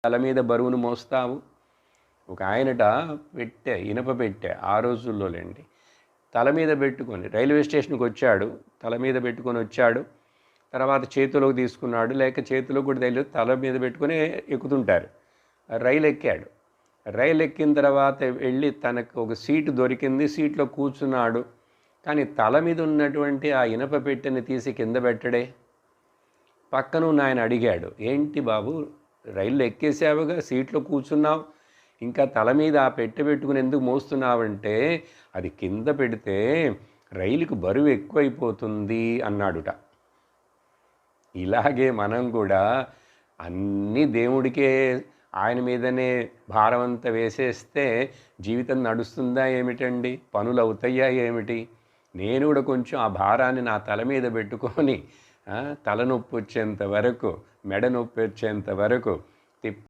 తల మీద బరువును మోస్తావు? ఒక ఆయనట ఇనప పెట్టె ఆ రోజుల్లోలేండి, తల మీద పెట్టుకొని రైల్వే స్టేషన్కి వచ్చాడు, తల మీద పెట్టుకొని వచ్చాడు. తర్వాత చేతిలోకి తీసుకున్నాడు, లేక చేతిలో కూడా తెలియదు, తల మీద పెట్టుకొని ఎక్కుతుంటారు. రైలు ఎక్కాడు. రైలు ఎక్కిన తర్వాత వెళ్ళి తనకు ఒక సీటు దొరికింది, సీట్లో కూర్చున్నాడు. కానీ తల మీద ఉన్నటువంటి ఆ ఇనప పెట్టెని తీసి కింద పెట్టడే. పక్కనున్న ఆయన అడిగాడు, ఏంటి బాబు, రైల్లో ఎక్కేసావుగా, సీట్లో కూర్చున్నావు, ఇంకా తల మీద ఆ పెట్టె పెట్టుకుని ఎందుకు మోస్తున్నావంటే, అది కింద పెడితే రైలుకు బరువు ఎక్కువైపోతుంది అన్నాడుట. ఇలాగే మనం కూడా అన్నీ దేవుడికే, ఆయన మీదనే భారం అంతా వేసేస్తే జీవితం నడుస్తుందా ఏమిటండి? పనులు అవుతాయా ఏమిటి? నేను కూడా కొంచెం ఆ భారాన్ని నా తల మీద పెట్టుకొని తలనొప్పి వచ్చేంత వరకు, మెడ నొప్పి వచ్చేంత వరకు